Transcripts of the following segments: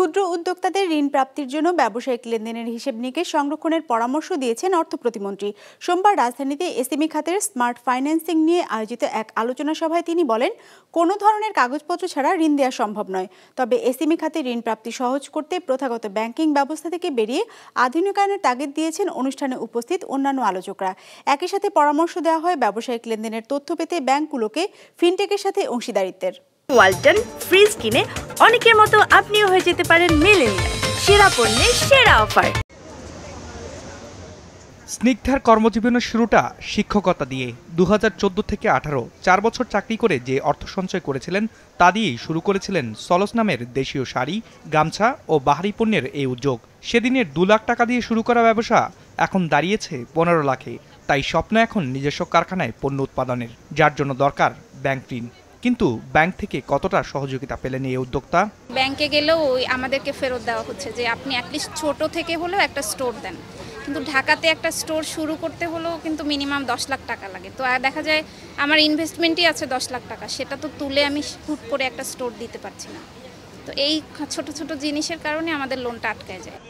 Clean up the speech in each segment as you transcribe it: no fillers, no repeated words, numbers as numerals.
ক্ষুদ্র উদ্যোক্তাদের ঋণ প্রাপ্তির জন্য ব্যবসায়িক লেনদেনের হিসেব নিকেশ সংরক্ষণের পরামর্শ দিয়েছেন অর্থ প্রতিমন্ত্রী। সোমবার রাজধানীতে এসএমই খাতের স্মার্ট ফাইন্যান্সিং নিয়ে আয়োজিত এক আলোচনা সভায় তিনি বলেন, কোনো ধরনের কাগজপত্র ছাড়া ঋণ দেওয়া সম্ভব নয়। তবে এসএমই খাতে ঋণ প্রাপ্তি সহজ করতে প্রথাগত ব্যাংকিং ব্যবস্থা থেকে বেরিয়ে আধুনিকায়নের তাগিদ দিয়েছেন অনুষ্ঠানে উপস্থিত অন্যান্য আলোচকরা। একই সাথে পরামর্শ দেওয়া হয় ব্যবসায়িক লেনদেনের তথ্য পেতে ব্যাংকগুলোকে ফিনটেকের সাথে অংশীদারিত্বের। ওয়ালটন ফ্রিজ কিনে অনেকের মতো আপনিও হয়ে যেতে পারেন মিলেনিয়াল। সেরা পণ্যের সেরা অফার। স্নিগ্ধার কর্মজীবনের শুরুটা শিক্ষকতা দিয়ে। 2014 থেকে 18 4 বছর চাকরি করে যে অর্থ সঞ্চয় করেছিলেন তা দিয়েই শুরু করেছিলেন সলস নামের দেশীয় শাড়ি, গামছা ও বাহারি পণ্যের এই উদ্যোগ। সেদিনের 2 লাখ টাকা দিয়ে শুরু করা ব্যবসা এখন দাঁড়িয়েছে 15 লাখে। তাই স্বপ্ন এখন নিজস্ব কারখানায় পণ্য উৎপাদনের, যার জন্য দরকার ব্যাংক ঋণ। কিন্তু ব্যাংক থেকে কতটা সহযোগিতা পেলেন এই উদ্যোক্তা? ব্যাংকে গেলেও আমাদেরকে ফেরত দেওয়া হচ্ছে যে আপনি অ্যাটলিস্ট ছোট থেকে হলেও একটা স্টোর দেন, কিন্তু ঢাকাতে একটা স্টোর শুরু করতে হলেও কিন্তু মিনিমাম 10 লাখ টাকা লাগে। তো দেখা যায় আমার ইনভেস্টমেন্টই আছে 10 লাখ টাকা, সেটা তো তুলে আমি হুট করে একটা স্টোর দিতে পারছি না। তো এই ছোট ছোট জিনিসের কারণে আমাদের লোনটা আটকায় যায়।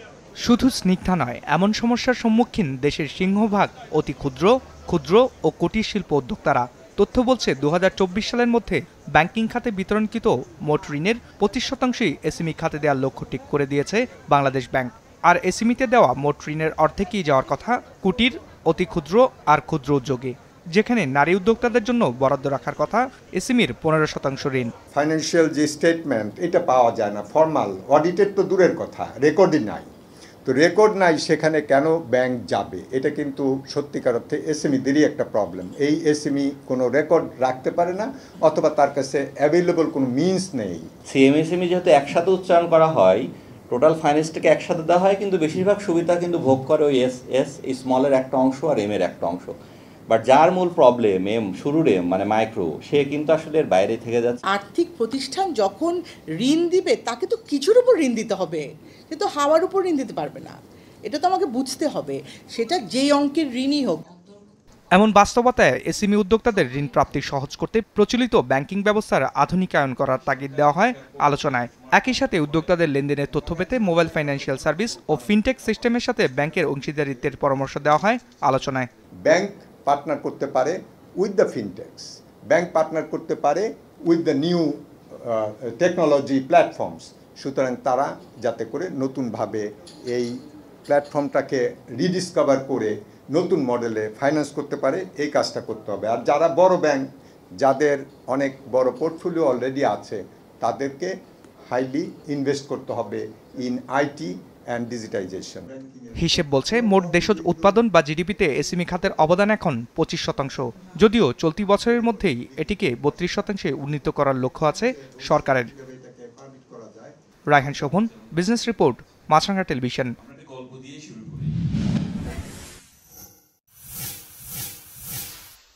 শুধু স্নিগ্ধা নয়, এমন সমস্যার সম্মুখীন দেশের সিংহভাগ অতি ক্ষুদ্র ও কুটির শিল্প উদ্যোক্তারা। তথ্য বলছে 2024 সালের মধ্যে ব্যাংকিং খাতে বিতরণকৃত মোট ঋণের 25% এসএমই খাতে দেওয়ার লক্ষ্য ঠিক করে দিয়েছে বাংলাদেশ ব্যাংক। আর এসএমইতে দেওয়া মোট ঋণের অর্ধেকই যাওয়ার কথা কুটির, অতি ক্ষুদ্র আর ক্ষুদ্র উদ্যোগে, যেখানে নারী উদ্যোক্তাদের জন্য বরাদ্দ রাখার কথা এসএমইর 15% ঋণ। ফাইন্যান্সিয়াল যে স্টেটমেন্ট এটা পাওয়া যায় না, ফর্মাল অডিটের তো দূরের কথা, রেকর্ডই নাই। তো রেকর্ড নাই, সেখানে কেন ব্যাংক যাবে? এটা কিন্তু সত্যিকার অর্থে এসএমইদেরই একটা প্রবলেম। এই এসএমই কোনো রেকর্ড রাখতে পারে না, অথবা তার কাছে অ্যাভেলেবল কোনো মিনস নেই। সিএমএসএমই যেহেতু একসাথে উচ্চারণ করা হয়, টোটাল ফাইন্যান্সটাকে একসাথে দেওয়া হয়, কিন্তু বেশিরভাগ সুবিধা কিন্তু ভোগ করে ওই এস স্মলের একটা অংশ আর এম এর একটা অংশ। বাট যার মূল প্রবলেম এম, শুরুর এম মানে মাইক্রো, সে কিন্তু আসলে এর বাইরে থেকে যাচ্ছে। আর্থিক প্রতিষ্ঠান যখন ঋণ দিবে তাকে তো কিছুর উপর ঋণ দিতে হবে, সে তো হাওয়ার উপর ঋণ দিতে পারবে না। এটা তো আমাকে বুঝতে হবে, সেটা যেই অঙ্কের ঋণই হোক। এমন বাস্তবতায় এসএমই উদ্যোক্তাদের ঋণ প্রাপ্তি সহজ করতে প্রচলিত ব্যাংকিং ব্যবস্থার আধুনিকায়ন করার তাগিদ দেওয়া হয় আলোচনায়। একই সাথে উদ্যোক্তাদের লেনদেনের তথ্য পেতে মোবাইল ফাইন্যান্সিয়াল সার্ভিস ও ফিনটেক সিস্টেমের সাথে ব্যাংকের অংশীদারিত্বের পরামর্শ দেওয়া হয় আলোচনায়। ব্যাংক পার্টনার করতে পারে উইথ দ্য ফিনটেক্স, ব্যাংক পার্টনার করতে পারে with the new technology platforms. সুতরাং তারা যাতে করে নতুনভাবে এই প্ল্যাটফর্মটাকে রিডিসকভার করে নতুন মডেলে ফাইন্যান্স করতে পারে, এই কাজটা করতে হবে। আর যারা বড় ব্যাংক, যাদের অনেক বড় পোর্টফোলিও অলরেডি আছে, তাদেরকে হাইলি ইনভেস্ট করতে হবে ইন আইটি অ্যান্ড ডিজিটাইজেশন। হিসেব বলছে মোট দেশজ উৎপাদন বা জিডিপিতে এসএমই খাতের অবদান এখন 25%। যদিও চলতি বছরের মধ্যেই এটিকে 32% উন্নীত করার লক্ষ্য আছে সরকারের। রায়হান শোভন, বিজনেস রিপোর্ট, মাছরাঙা টেলিভিশন।